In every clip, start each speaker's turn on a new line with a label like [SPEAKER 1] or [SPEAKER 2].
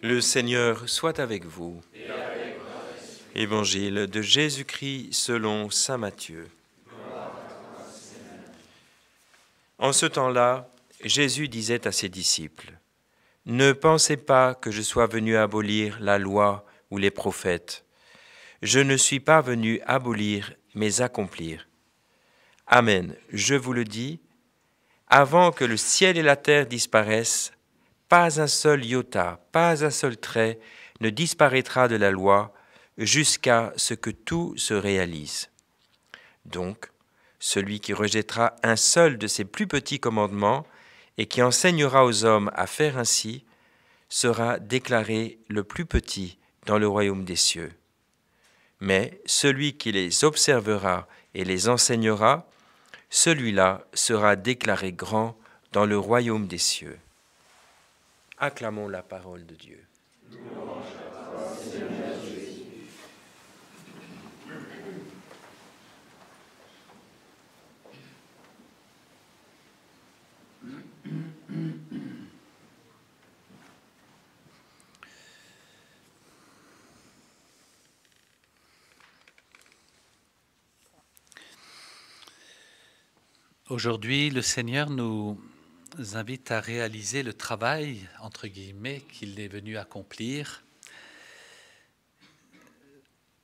[SPEAKER 1] Le Seigneur soit avec vous. Évangile de Jésus-Christ selon saint Matthieu. En ce temps-là, Jésus disait à ses disciples, « Ne pensez pas que je sois venu abolir la loi ou les prophètes. Je ne suis pas venu abolir, mais accomplir. Amen, je vous le dis, avant que le ciel et la terre disparaissent, pas un seul iota, pas un seul trait ne disparaîtra de la loi jusqu'à ce que tout se réalise. Donc, celui qui rejettera un seul de ces plus petits commandements et qui enseignera aux hommes à faire ainsi, sera déclaré le plus petit dans le royaume des cieux. Mais celui qui les observera et les enseignera, celui-là sera déclaré grand dans le royaume des cieux. » Acclamons la parole de Dieu.
[SPEAKER 2] Aujourd'hui, le Seigneur nous invite à réaliser le travail, entre guillemets, qu'il est venu accomplir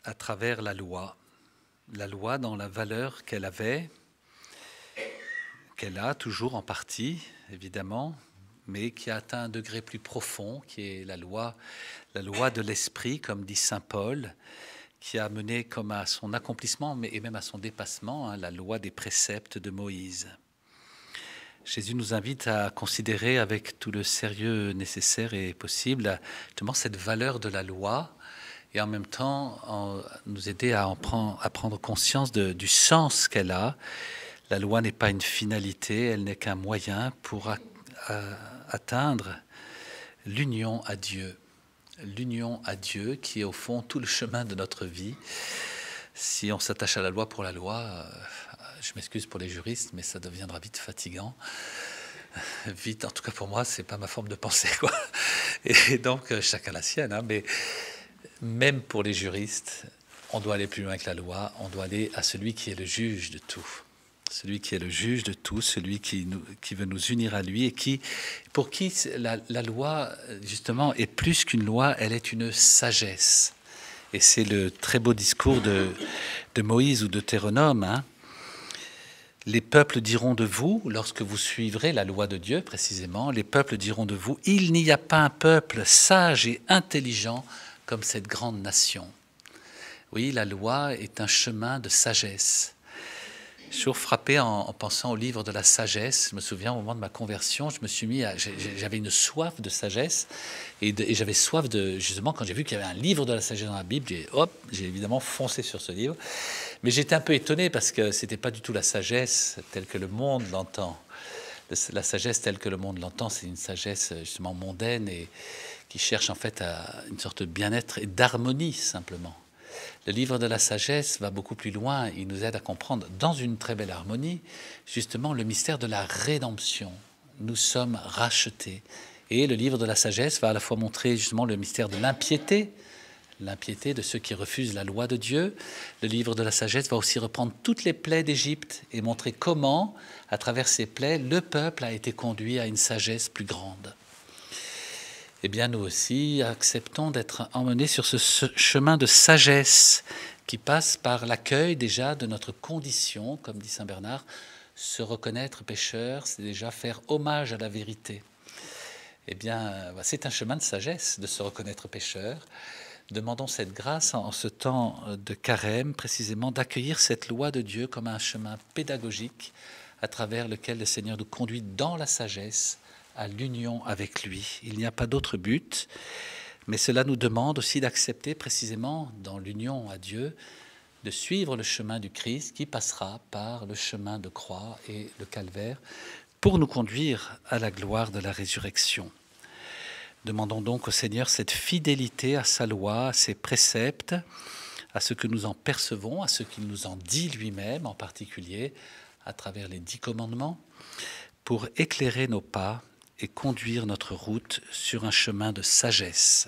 [SPEAKER 2] à travers la loi dans la valeur qu'elle avait, qu'elle a toujours en partie, évidemment, mais qui a atteint un degré plus profond, qui est la loi de l'esprit, comme dit saint Paul, qui a mené comme à son accomplissement et même à son dépassement, la loi des préceptes de Moïse. Jésus nous invite à considérer avec tout le sérieux nécessaire et possible justement cette valeur de la loi et en même temps nous aider à prendre conscience du sens qu'elle a. La loi n'est pas une finalité, elle n'est qu'un moyen pour atteindre l'union à Dieu. L'union à Dieu qui est au fond tout le chemin de notre vie. Si on s'attache à la loi pour la loi, je m'excuse pour les juristes, mais ça deviendra vite fatigant. Vite, en tout cas pour moi, c'est pas ma forme de pensée, quoi. Et donc, chacun la sienne, hein, mais même pour les juristes, on doit aller plus loin que la loi, on doit aller à celui qui est le juge de tout. Celui qui est le juge de tout, celui qui veut nous unir à lui et pour qui la loi, justement, est plus qu'une loi, elle est une sagesse. Et c'est le très beau discours de Moïse ou de Deutéronome. Hein. Les peuples diront de vous, lorsque vous suivrez la loi de Dieu, précisément, les peuples diront de vous, il n'y a pas un peuple sage et intelligent comme cette grande nation. Oui, la loi est un chemin de sagesse. Je suis toujours frappé en pensant au livre de la sagesse. Je me souviens au moment de ma conversion, je me suis mis j'avais une soif de sagesse et j'avais soif de, justement, quand j'ai vu qu'il y avait un livre de la sagesse dans la Bible, j'ai évidemment foncé sur ce livre. Mais j'étais un peu étonné parce que c'était pas du tout la sagesse telle que le monde l'entend. La sagesse telle que le monde l'entend, c'est une sagesse justement mondaine et qui cherche en fait à une sorte de bien-être et d'harmonie simplement. Le livre de la sagesse va beaucoup plus loin. Il nous aide à comprendre, dans une très belle harmonie, justement le mystère de la rédemption. Nous sommes rachetés. Et le livre de la sagesse va à la fois montrer justement le mystère de l'impiété de ceux qui refusent la loi de Dieu. Le livre de la sagesse va aussi reprendre toutes les plaies d'Égypte et montrer comment, à travers ces plaies, le peuple a été conduit à une sagesse plus grande. Eh bien, nous aussi, acceptons d'être emmenés sur ce chemin de sagesse qui passe par l'accueil déjà de notre condition, comme dit saint Bernard, se reconnaître pécheur, c'est déjà faire hommage à la vérité. Eh bien, c'est un chemin de sagesse de se reconnaître pécheur. Demandons cette grâce en ce temps de carême, précisément d'accueillir cette loi de Dieu comme un chemin pédagogique à travers lequel le Seigneur nous conduit dans la sagesse, à l'union avec lui. Il n'y a pas d'autre but, mais cela nous demande aussi d'accepter précisément dans l'union à Dieu, de suivre le chemin du Christ qui passera par le chemin de croix et le calvaire pour nous conduire à la gloire de la résurrection. Demandons donc au Seigneur cette fidélité à sa loi, à ses préceptes, à ce que nous en percevons, à ce qu'il nous en dit lui-même, en particulier à travers les 10 commandements, pour éclairer nos pas et conduire notre route sur un chemin de sagesse.